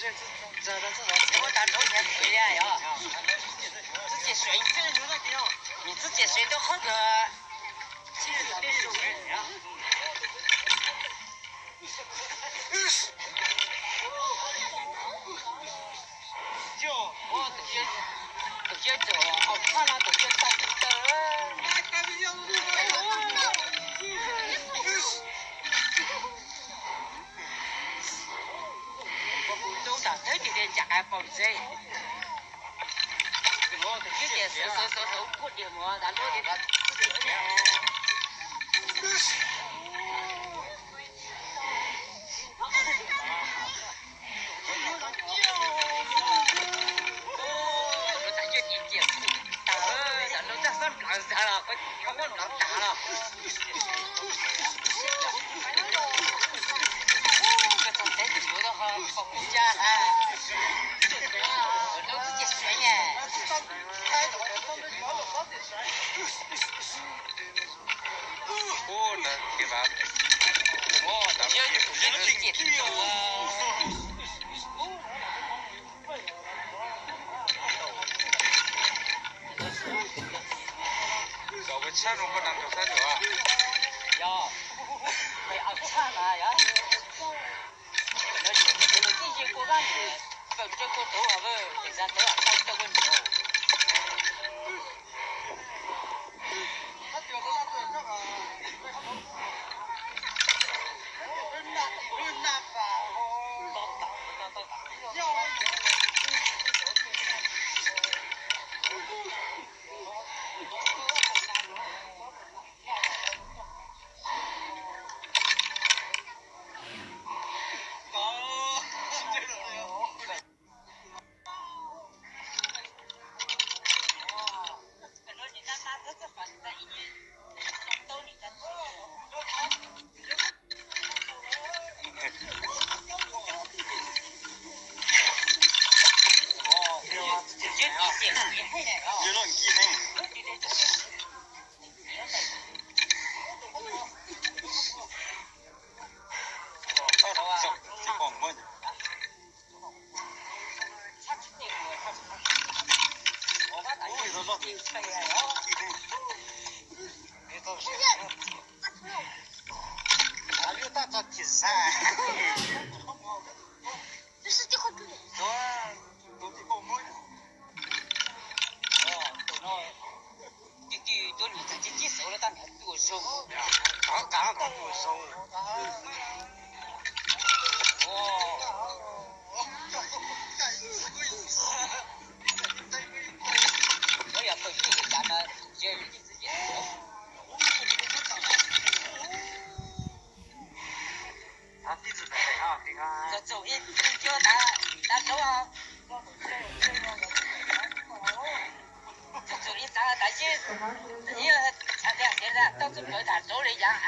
我打头前回来呀，自己选，你自己选都好个，其实都得收人呀。就我都觉得好看了，都觉得都打特别的加保证。我都觉得手不的么，但我的自己呢。打了，我老打了。这种真的有的好顾家哎，都自己选耶。哦，那对吧？哦，咱们也自己做啊。我钱中不能多少多啊？呀，没熬差了呀。那这些过完年，本这个多少个，第三多少到这个牛。到处跑打走了一样啊。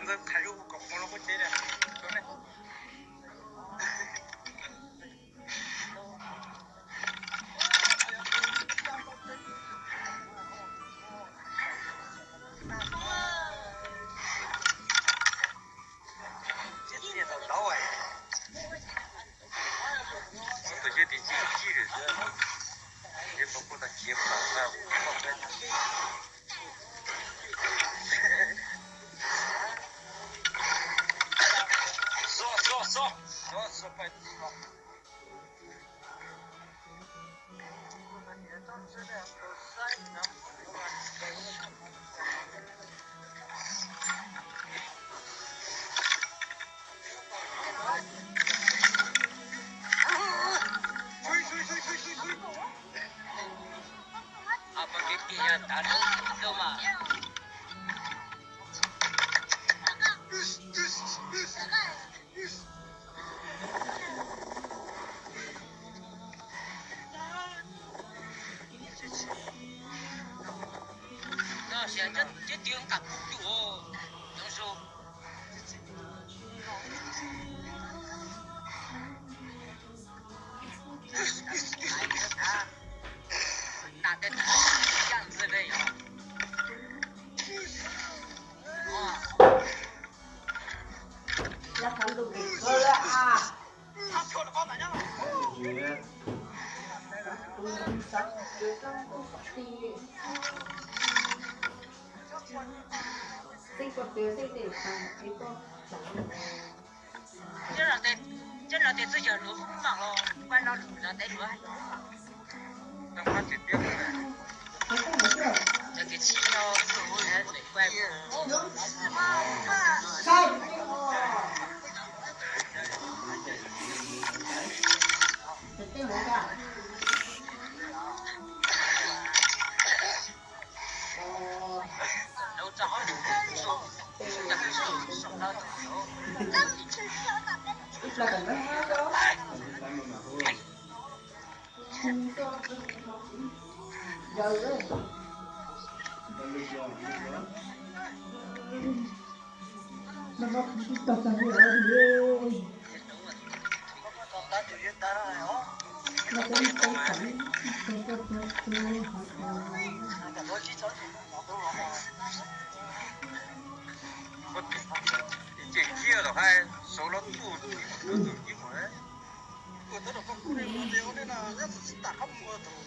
反正还有个红了我姐的，兄弟。老外，我这些的几的，也包括他结婚了，说快说。Apa kiki ya tak ada itu mah. Nó sẽ chết tiếng cặp chủ trong số. Đặt đến dạng gì đây hả? Chắc chắn được rồi đấy à. Sinh vật tế sinh để thằng ấy con Chứ là tiền bây giờ nó không bằng lo, quay nó là tên nữa. Đang phát triển tiếp rồi này. Cho cái chi nó để quay. Tên bố cả. Đâu cho hỏi được số. Sống đó số. Ít là cần đó. Rồi đấy. Nó tập thành gì rồi. Nó cũng không phải Chị kia rồi hay số nó tụt nó tụt như thế. Tôi đâu có cụ này mà điều nên là rất tạt khóc mưa thôi.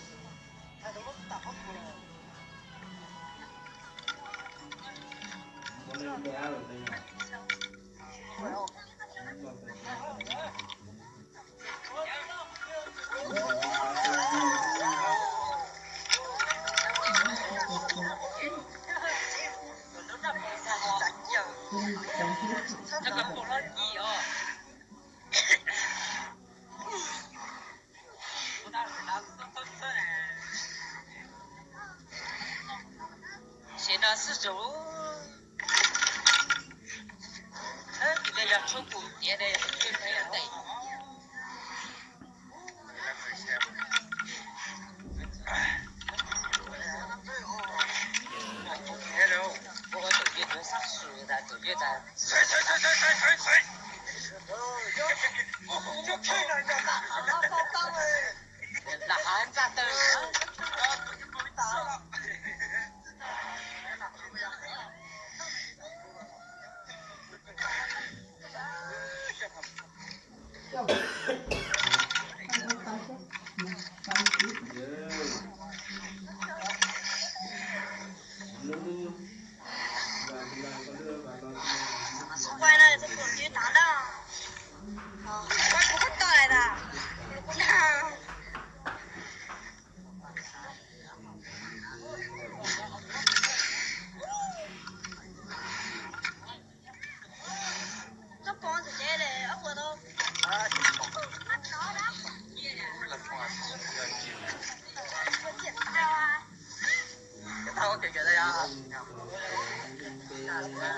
Hay đâu có tạt khóc mưa. Chắc là bộ nó gì à?现在是走，那要出国也得准备要得。我头月就上树的，头月在。水！就去了，就那包单位。那还咋的？quay này sẽ cùng chiến thắng đó. Quay cũng bất tài nè. Nó con thì dễ để ốc vào đâu. Tao kể đây à?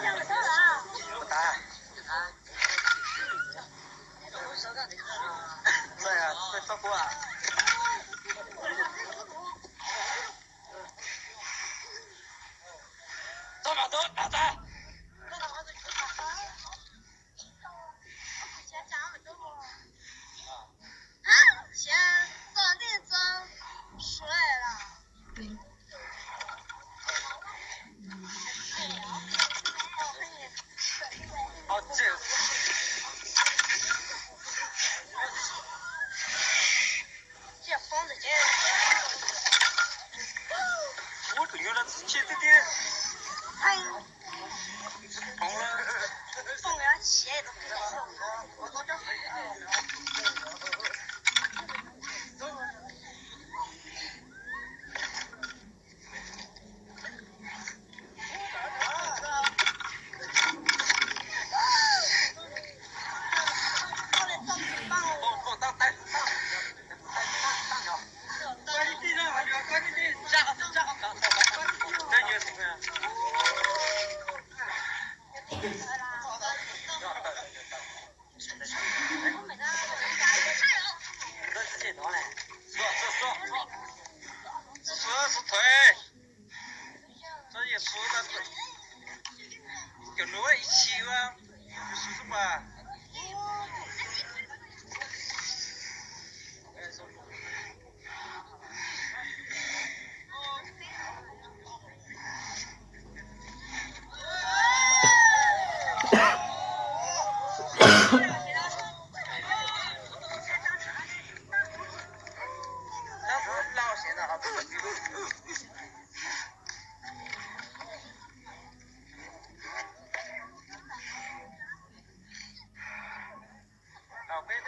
Chẳng sao à? Ta. Đây à, tôi sắp qua. Tôi bảo tôi, bảo ta. 是腿，这也是那个，跟我一起啊，就是什么？那是老现在哈，老辈的。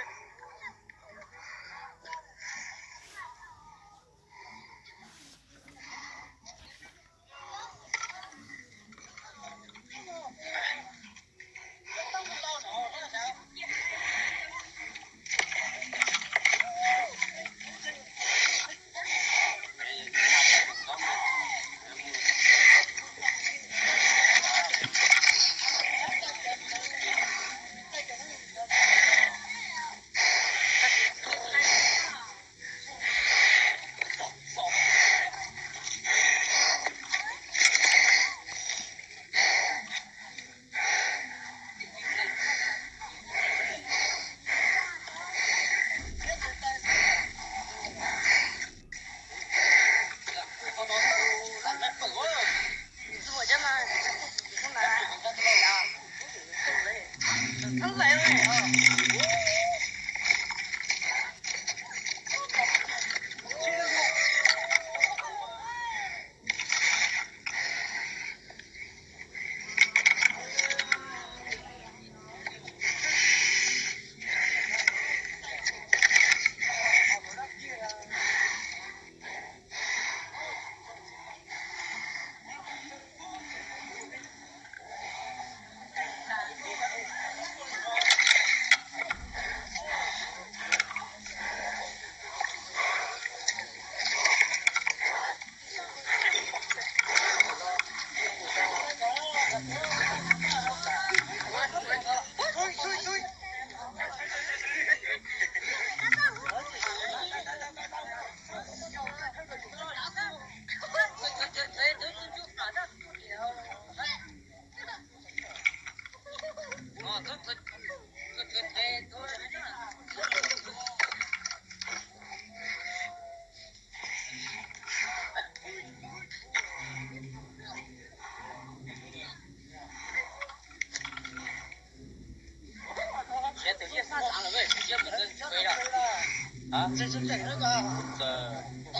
啊，这是累了个，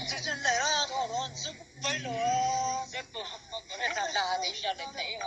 这是累了，多吃不肥了，这不，这啥啥的，小累累了。